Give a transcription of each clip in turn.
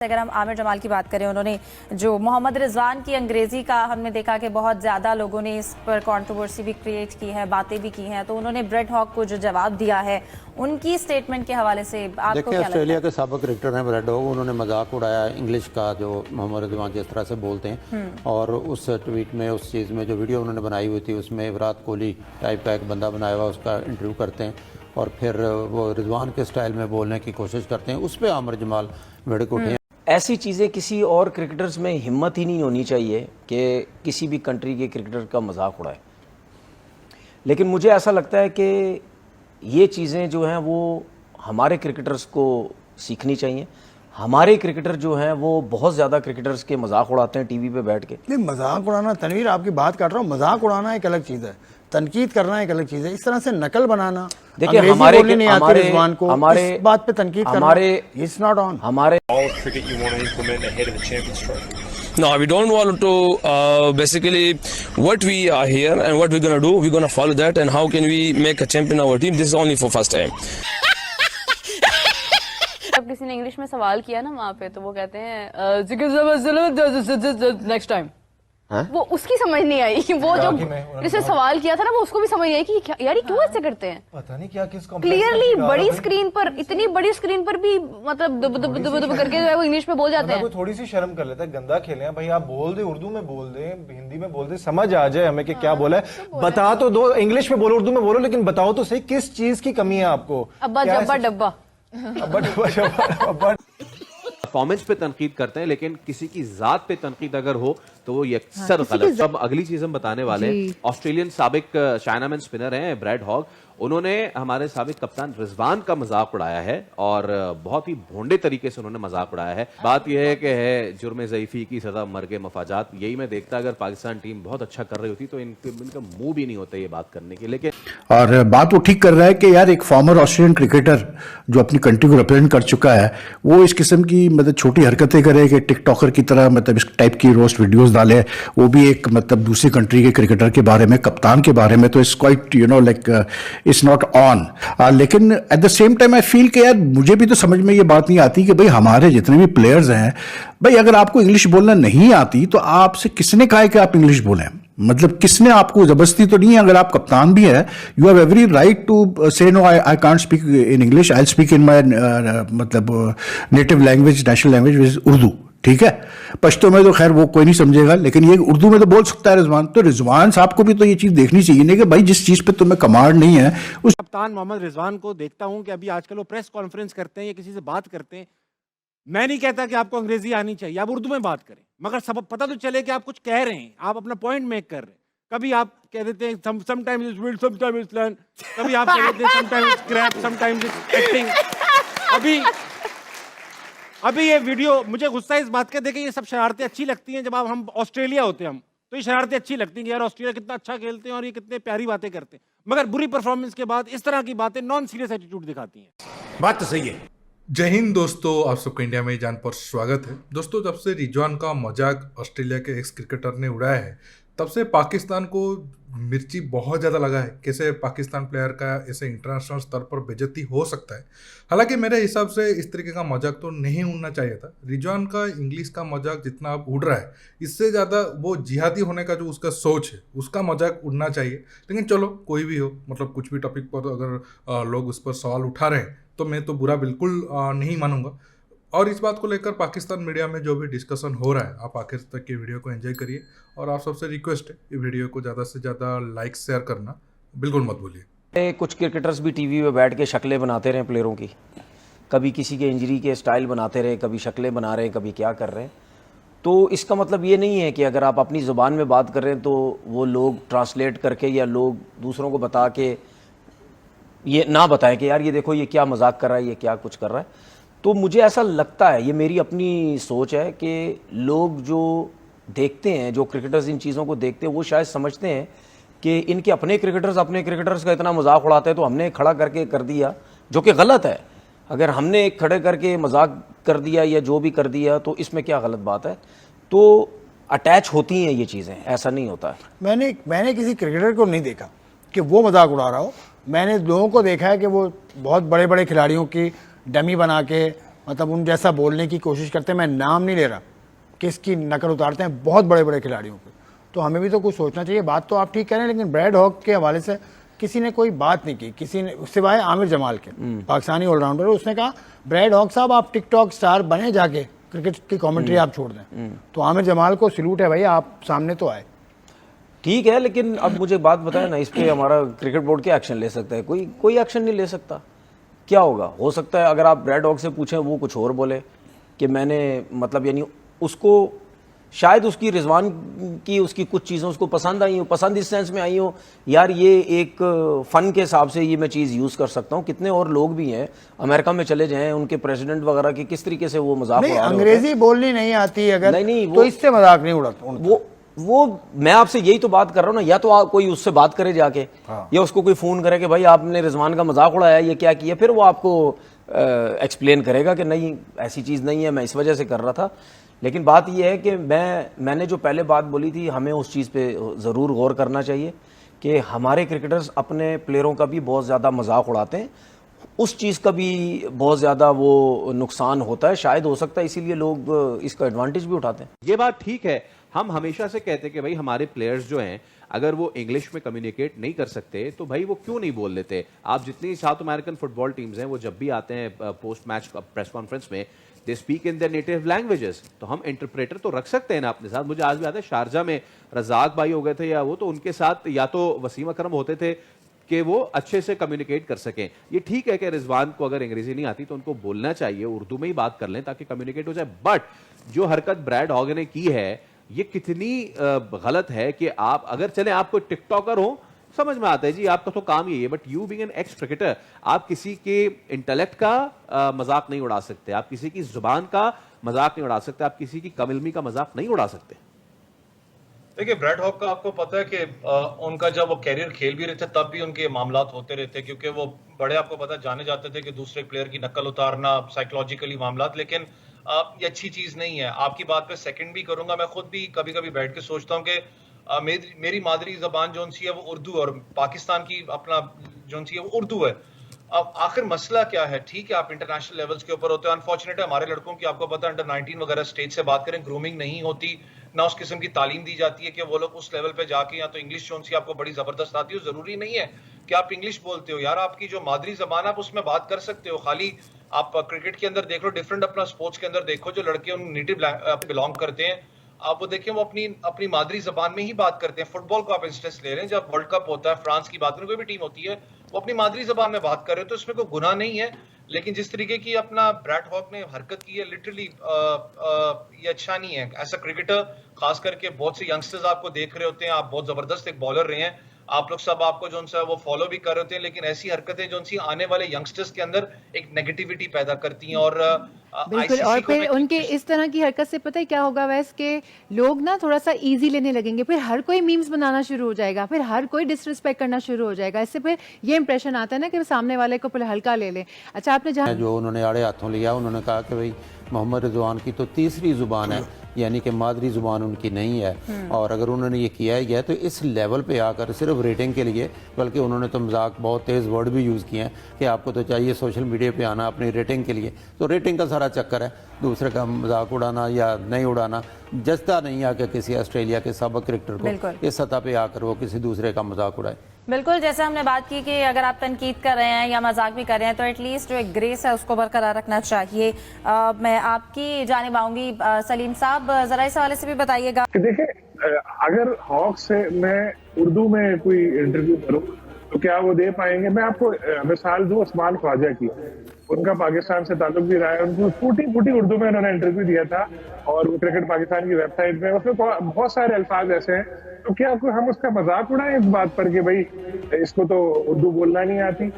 अगर हम आमिर जमाल की बात करें, उन्होंने जो मोहम्मद रिजवान की अंग्रेजी का हमने देखा कि बहुत ज्यादा लोगों ने इस पर कंट्रोवर्सी भी क्रिएट की है, बातें भी की हैं, तो उन्होंने ब्रेड हॉग को जो जवाब दिया है उनकी स्टेटमेंट के हवाले से आपको क्या ऑस्ट्रेलिया लगता है? के साबिक क्रिकेटर हैं ब्रेड हॉग, उन्होंने मजाक उड़ाया इंग्लिश का, जो मोहम्मद रिजवान जिस तरह से बोलते हैं। और उस ट्वीट में, उस चीज़ में जो वीडियो उन्होंने बनाई हुई थी, उसमें विराट कोहली टाइप का एक बंदा बनाया हुआ, उसका इंटरव्यू करते हैं और फिर वो रिजवान के स्टाइल में बोलने की कोशिश करते हैं। उस पर आमिर जमाल भड़क उठे। ऐसी चीज़ें किसी और क्रिकेटर्स में हिम्मत ही नहीं होनी चाहिए कि किसी भी कंट्री के क्रिकेटर का मजाक उड़ाए। लेकिन मुझे ऐसा लगता है कि ये चीज़ें जो हैं वो हमारे क्रिकेटर्स को सीखनी चाहिए। हमारे क्रिकेटर जो हैं वो बहुत ज़्यादा क्रिकेटर्स के मजाक उड़ाते हैं टीवी पे बैठ के। नहीं, मजाक उड़ाना, तनवीर आपकी बात कर रहा हूँ, मजाक उड़ाना एक अलग चीज़ है, तनकीद करना एक अलग चीज़ है। इस तरह से नकल बनाना, देखिए हमारे बात पे तनकीद करना, इट्स नॉट ऑन। हमारे all cricket you want to implement ahead of the Champions Trophy? No, we don't want to basically what we are here and what we're going to do, we're going to follow that, and how can we make a champion our team. This is only for first time. जब किसी ने English में सवाल किया ना वहाँ पे, तो वो कहते हैं नेक्स्ट टाइम। वो उसकी समझ नहीं आई, वो जो जिसने सवाल किया था ना, वो उसको भी समझ नहीं आई कि यार ये क्यों ऐसे करते हैं। पता नहीं क्या किस क्लियरली बड़ी स्क्रीन पर, इतनी बड़ी स्क्रीन पर भी मतलब दुब दुब दुब दुब करके जो है वो इंग्लिश में बोल जाते हैं। थोड़ी सी शर्म कर लेता है, गंदा खेले हैं भाई, आप बोल दे, उर्दू में बोल दे, हिंदी में बोल दे, समझ आ जाए हमें कि क्या बोला है। बता तो दो, इंग्लिश में बोलो, उर्दू में बोलो, लेकिन बताओ तो सही किस चीज की कमी है आपको। अब्बा जब्बा डब्बा परफॉर्मेंस पे तनकीद करते हैं, लेकिन किसी की जात पे तनकीद अगर हो तो वो अक्सर गलत। अब अगली चीज हम बताने वाले हैं। ऑस्ट्रेलियन साबिक चाइनामैन स्पिनर हैं ब्रेड हॉग, उन्होंने हमारे साबिक कप्तान रिजवान का मजाक उड़ाया है और बहुत ही भोंडे तरीके से उन्होंने मजाक उड़ाया है। बात यह है कि है जुर्म ज़ईफ़ी की सजा मर्ग मफाजात। यही मैं देखता अगर पाकिस्तान टीम बहुत अच्छा कर रही होती तो इनका मुंह भी नहीं होता ये बात करने की। लेकिन और बात वो ठीक कर रहा है कि यार एक फॉर्मर ऑस्ट्रेलियन क्रिकेटर जो अपनी कंट्री को रिप्रेजेंट कर चुका है, वो इस किस्म की मतलब छोटी हरकतें करे कि टिकटॉकर की तरह मतलब इस टाइप की रोस्ट वीडियोस डाले, वो भी एक मतलब दूसरी कंट्री के क्रिकेटर के बारे में, कप्तान के बारे में, तो it's quite like it's not on. लेकिन at the same time I feel कि यार मुझे भी तो समझ में ये बात नहीं आती कि भाई हमारे जितने भी प्लेयर्स हैं, भाई अगर आपको इंग्लिश बोलना नहीं आती तो आपसे किसने कहा है कि आप इंग्लिश बोलें? मतलब किसने आपको जबरदस्ती तो नहीं है। अगर आप कप्तान भी है, you have every right to say no, I can't speak in English, I speak in my मतलब native language, national language Urdu. ठीक है, पश्तो में तो खैर वो कोई नहीं समझेगा, लेकिन ये उर्दू में तो बोल सकता है रिजवान। तो रिजवान साहब को भी तो ये चीज देखनी चाहिए नहीं कि भाई जिस चीज पे तुम्हें कमांड नहीं है उस। कप्तान मोहम्मद रिजवान को देखता हूं कि अभी आजकल वो प्रेस कॉन्फ्रेंस करते हैं या किसी से बात करते हैं। मैं नहीं कहता कि आपको अंग्रेजी आनी चाहिए, आप उर्दू में बात करें, मगर सब पता तो चले कि आप कुछ कह रहे हैं, आप अपना पॉइंट मेक कर रहे हैं। कभी आप कह देते हैं sometimes it's will, sometimes it's learn, कभी आप कह देते हैं sometimes it's crap, sometimes it's acting. अभी ये वीडियो, मुझे गुस्सा इस बात का देखे, ये सब शरारतें अच्छी लगती हैं जब हम ऑस्ट्रेलिया होते हैं, हम तो ये शरारतें अच्छी लगती हैं कि यार ऑस्ट्रेलिया कितना अच्छा खेलते हैं और ये कितने प्यारी बातें करते हैं, मगर बुरी परफॉर्मेंस के बाद इस तरह की बातें नॉन सीरियस एटीट्यूड दिखाती हैं। बात तो सही है। जय हिंद दोस्तों, आप सबको इंडिया में जान पर स्वागत है। दोस्तों, जब से रिजवान का मजाक ऑस्ट्रेलिया के एक्स क्रिकेटर ने उड़ाया है, तब से पाकिस्तान को मिर्ची बहुत ज़्यादा लगा है। कैसे पाकिस्तान प्लेयर का ऐसे इंटरनेशनल स्तर पर बेइज्जती हो सकता है। हालांकि मेरे हिसाब से इस तरीके का मजाक तो नहीं उड़ना चाहिए था। रिजवान का इंग्लिश का मजाक जितना अब उड़ रहा है, इससे ज़्यादा वो जिहादी होने का जो उसका सोच है, उसका मजाक उड़ना चाहिए। लेकिन चलो, कोई भी हो, मतलब कुछ भी टॉपिक पर अगर लोग उस पर सवाल उठा रहे हैं तो मैं तो बुरा बिल्कुल नहीं मानूंगा। और इस बात को लेकर पाकिस्तान मीडिया में जो भी डिस्कशन हो रहा है, आप आखिर तक की वीडियो को एंजॉय करिए। और आप सबसे रिक्वेस्ट है, ये वीडियो को ज़्यादा से ज़्यादा लाइक शेयर करना बिल्कुल मत भूलिए। कुछ क्रिकेटर्स भी टीवी पे बैठ के शक्लें बनाते रहे प्लेयरों की, कभी किसी के इंजरी के स्टाइल बनाते रहे, कभी शक्लें बना रहे हैं, कभी क्या कर रहे हैं। तो इसका मतलब ये नहीं है कि अगर आप अपनी ज़ुबान में बात कर रहे हैं तो वो लोग ट्रांसलेट करके या लोग दूसरों को बता के ये ना बताएं कि यार ये देखो ये क्या मजाक कर रहा है, ये क्या कुछ कर रहा है। तो मुझे ऐसा लगता है, ये मेरी अपनी सोच है कि लोग जो देखते हैं, जो क्रिकेटर्स इन चीज़ों को देखते हैं, वो शायद समझते हैं कि इनके अपने क्रिकेटर्स का इतना मजाक उड़ाते हैं तो हमने खड़ा करके कर दिया, जो कि गलत है। अगर हमने खड़े करके मजाक कर दिया या जो भी कर दिया तो इसमें क्या गलत बात है। तो अटैच होती हैं ये चीज़ें, ऐसा नहीं होता है। मैंने किसी क्रिकेटर को नहीं देखा कि वो मजाक उड़ा रहा हो। मैंने लोगों को देखा है कि वो बहुत बड़े बड़े खिलाड़ियों की डमी बना के मतलब उन जैसा बोलने की कोशिश करते हैं। मैं नाम नहीं ले रहा, किसकी नकल उतारते हैं बहुत बड़े बड़े खिलाड़ियों पे। तो हमें भी तो कुछ सोचना चाहिए। बात तो आप ठीक कह रहे हैं, लेकिन ब्रैड हॉग के हवाले से किसी ने कोई बात नहीं की, किसी ने सिवाय आमिर जमाल के, पाकिस्तानी ऑलराउंडर। उसने कहा ब्रैड हॉग साहब आप टिकटॉक स्टार बने, जाके क्रिकेट की कमेंट्री आप छोड़ दें। तो आमिर जमाल को सैल्यूट है भाई, आप सामने तो आए। ठीक है, लेकिन अब मुझे बात बताए ना, इस पे हमारा क्रिकेट बोर्ड क्या एक्शन ले सकता है? कोई एक्शन नहीं ले सकता। क्या होगा? हो सकता है अगर आप ब्रैड हॉग से पूछें वो कुछ और बोले कि मैंने मतलब यानी उसको शायद उसकी रिजवान की उसकी कुछ चीज़ें उसको पसंद आई हो, पसंद इस सेंस में आई हो यार ये एक फ़न के हिसाब से ये मैं चीज़ यूज़ कर सकता हूँ। कितने और लोग भी हैं अमेरिका में चले जाएं, उनके प्रेसिडेंट वगैरह की किस तरीके से वो मजाक उड़ा रहे होते हैं। अंग्रेजी बोलनी नहीं आती अगर नहीं तो इससे मजाक नहीं उड़ाता। वो मैं आपसे यही तो बात कर रहा हूँ ना, या तो कोई उससे बात करे जाके, या उसको कोई फ़ोन करे कि भाई आपने रिजवान का मजाक उड़ाया, ये क्या किया, फिर वो आपको एक्सप्लेन करेगा कि नहीं ऐसी चीज़ नहीं है, मैं इस वजह से कर रहा था। लेकिन बात यह है कि मैंने जो पहले बात बोली थी, हमें उस चीज़ पे ज़रूर गौर करना चाहिए कि हमारे क्रिकेटर्स अपने प्लेयरों का भी बहुत ज़्यादा मजाक उड़ाते हैं, उस चीज़ का भी बहुत ज़्यादा वो नुकसान होता है। शायद हो सकता है इसीलिए लोग इसका एडवांटेज भी उठाते हैं। ये बात ठीक है, हम हमेशा से कहते हैं कि भाई हमारे प्लेयर्स जो हैं अगर वो इंग्लिश में कम्युनिकेट नहीं कर सकते तो भाई वो क्यों नहीं बोल लेते। आप जितनी साउथ अमेरिकन फुटबॉल टीम्स हैं वो जब भी आते हैं पोस्ट मैच प्रेस कॉन्फ्रेंस में, they speak in their native languages, तो हम इंटरप्रेटर तो रख सकते हैं ना अपने साथ। मुझे आज भी याद है शारजा में रजाक भाई हो गए थे या वो, तो उनके साथ या तो वसीम अकरम होते थे कि वो अच्छे से कम्युनिकेट कर सकें। ये ठीक है कि रिजवान को अगर अंग्रेजी नहीं आती तो उनको बोलना चाहिए, उर्दू में ही बात कर लें ताकि कम्युनिकेट हो जाए। बट जो हरकत ब्रैड हॉग ने की है ये कितनी गलत है कि आप अगर चले आप कोई टिकटॉकर हो समझ में आता है जी, आपका तो काम ही है, but you being an x cricketer आप किसी के इंटेलेक्ट का मजाक नहीं उड़ा सकते, आप किसी की जुबान का मजाक नहीं उड़ा सकते, आप किसी की कमिलमी का मजाक नहीं उड़ा सकते। देखिए ब्रैड हॉग का आपको पता है कि उनका जब वो कैरियर खेल भी रहे थे तब भी उनके मामलात होते रहते, क्योंकि वो बड़े आपको पता जाने जाते थे कि दूसरे प्लेयर की नकल उतारना, साइकोलॉजिकली मामलात। लेकिन ये अच्छी चीज नहीं है। आपकी बात पे सेकंड भी करूंगा, मैं खुद भी कभी कभी बैठ के सोचता हूँ कि मेरी मादरी जबान जो सी है वो उर्दू, और पाकिस्तान की अपना जो सी है वो उर्दू है। अब आखिर मसला क्या है? ठीक है आप इंटरनेशनल लेवल्स के ऊपर होते हैं, अनफॉर्चुनेट है हमारे लड़कों की आपको पता है अंडर 19 वगैरह स्टेज से बात करें, ग्रूमिंग नहीं होती, ना उस किस्म की तालीम दी जाती है कि वो लोग उस लेवल पे जाके या तो इंग्लिश जो सी आपको बड़ी जबरदस्त आती है। जरूरी नहीं है कि आप इंग्लिश बोलते हो यार, आपकी जो मादरी जबान आप उसमें बात कर सकते हो। खाली आप क्रिकेट के अंदर देख लो, डिफरेंट अपना स्पोर्ट्स के अंदर देखो, जो लड़के उन नेटिव बिलोंग करते हैं आप वो देखें वो अपनी मादरी जबान में ही बात करते हैं। फुटबॉल को आप इंटरेस्ट ले रहे हैं, जब वर्ल्ड कप होता है, फ्रांस की बात करें, कोई भी टीम होती है वो अपनी मादरी जबान में बात कर रहे हो तो इसमें कोई गुनाह नहीं है। लेकिन जिस तरीके की अपना ब्रैड हॉग ने हरकत की है, लिटरली ये अच्छा नहीं है। ऐसा क्रिकेटर खास करके बहुत से यंगस्टर्स आपको देख रहे होते हैं, आप बहुत जबरदस्त एक बॉलर रहे हैं, आप लोग सब आपको जो सा वो फॉलो भी कर रहे होते हैं, लेकिन ऐसी हरकतें जो सी आने वाले यंगस्टर्स के अंदर एक नेगेटिविटी पैदा करती हैं। और बिल्कुल, और फिर उनके इस तरह की हरकत से पता है क्या होगा वैसे के लोग ना थोड़ा सा इजी लेने लगेंगे, फिर हर कोई मीम्स बनाना शुरू हो जाएगा, फिर हर कोई डिसरिस्पेक्ट करना शुरू हो जाएगा। इससे फिर ये इंप्रेशन आता है ना कि सामने वाले को पहले हल्का ले ले। अच्छा आपने जहाँ जो उन्होंने आड़े हाथों लिया, उन्होंने कहा कि भाई मोहम्मद रिजवान की तो तीसरी जुबान है, यानी कि मादरी जुबान उनकी नहीं है, और अगर उन्होंने ये किया ही है तो इस लेवल पे आकर सिर्फ रेटिंग के लिए, बल्कि उन्होंने तो मजाक बहुत तेज़ वर्ड भी यूज़ किए हैं कि आपको तो चाहिए सोशल मीडिया पे आना अपनी रेटिंग के लिए, तो रेटिंग का सारा चक्कर है, दूसरे का मजाक उड़ाना या नहीं उड़ाना जचता नहीं है कि किसी ऑस्ट्रेलिया के साबिक क्रिकेटर को इस सतह पे आकर वो किसी दूसरे का मजाक उड़ाए। बिल्कुल, जैसे हमने बात की कि अगर आप तनकीद कर रहे हैं या मजाक भी कर रहे हैं तो एटलीस्ट जो एक ग्रेस है उसको बरकरार रखना चाहिए। मैं आपकी जानिब आऊंगी, सलीम साहब जरा इस हवाले से भी बताइएगा। देखिए अगर हॉक से मैं उर्दू में कोई इंटरव्यू करूं तो क्या वो दे पाएंगे? मैं आपको मिसाल दूं उस्मान ख्वाजा की, उनका पाकिस्तान से ताल्लुक भी रहा है, उनको फूटी उर्दू में उन्होंने इंटरव्यू दिया था और वो क्रिकेट पाकिस्तान की वेबसाइट में उसमें बहुत सारे अल्फाज ऐसे हैं, तो क्या हम उसका मजाक उड़ाएं इस बात पर कि भाई इसको तो उर्दू बोलना नहीं आती?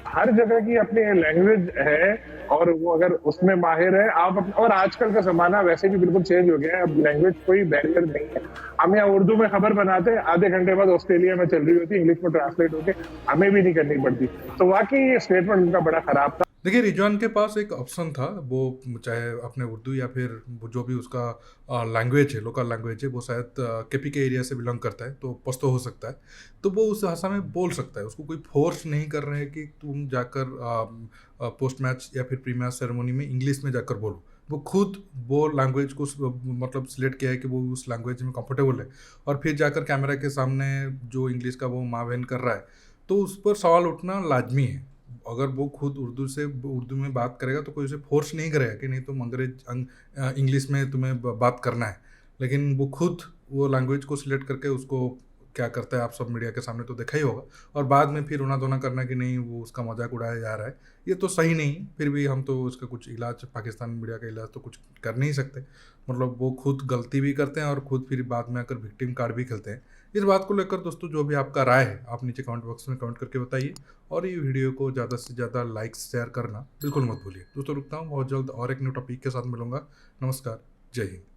हर जगह की अपनी लैंग्वेज है और वो अगर उसमें माहिर है आप और आजकल का जमाना वैसे भी बिल्कुल चेंज हो गया है, अब लैंग्वेज कोई बैरियर नहीं है। हम यहाँ उर्दू में खबर बनाते हैं, आधे घंटे बाद ऑस्ट्रेलिया में चल रही होती है, इंग्लिश में ट्रांसलेट होके हमें भी नहीं करनी पड़ती। तो वाकई ये स्टेटमेंट उनका बड़ा खराब था। देखिए रिजवान के पास एक ऑप्शन था, वो चाहे अपने उर्दू या फिर वो जो भी उसका लैंग्वेज है, लोकल लैंग्वेज है, वो शायद केपी के एरिया से बिलोंग करता है तो पश्तो हो सकता है, तो वो उस भाषा में बोल सकता है। उसको कोई फोर्स नहीं कर रहे हैं कि तुम जाकर पोस्ट मैच या फिर प्री मैच सेरेमनी में इंग्लिश में जाकर बोलो। वो खुद वो लैंग्वेज को मतलब सिलेक्ट किया है कि वो उस लैंग्वेज में कंफर्टेबल है, और फिर जाकर कैमरा के सामने जो इंग्लिश का वो माँ बहन कर रहा है, तो उस पर सवाल उठना लाजमी है। अगर वो खुद उर्दू में बात करेगा तो कोई उसे फोर्स नहीं करेगा कि नहीं तुम इंग्लिश में तुम्हें बात करना है, लेकिन वो खुद वो लैंग्वेज को सिलेक्ट करके उसको क्या करता है आप सब मीडिया के सामने तो देखा ही होगा, और बाद में फिर रोना धोना करना कि नहीं वो उसका मजाक उड़ाया जा रहा है, ये तो सही नहीं। फिर भी हम तो उसका कुछ इलाज, पाकिस्तान मीडिया का इलाज तो कुछ कर नहीं सकते। मतलब वो खुद गलती भी करते हैं और खुद फिर बाद में आकर विक्टिम कार्ड भी खेलते हैं। इस बात को लेकर दोस्तों जो भी आपका राय है आप नीचे कमेंट बॉक्स में कमेंट करके बताइए, और ये वीडियो को ज़्यादा से ज़्यादा लाइक्स शेयर करना बिल्कुल मत भूलिए। दोस्तों रुकता हूँ, बहुत जल्द और एक न्यू टॉपिक के साथ मिलूंगा। नमस्कार, जय हिंद।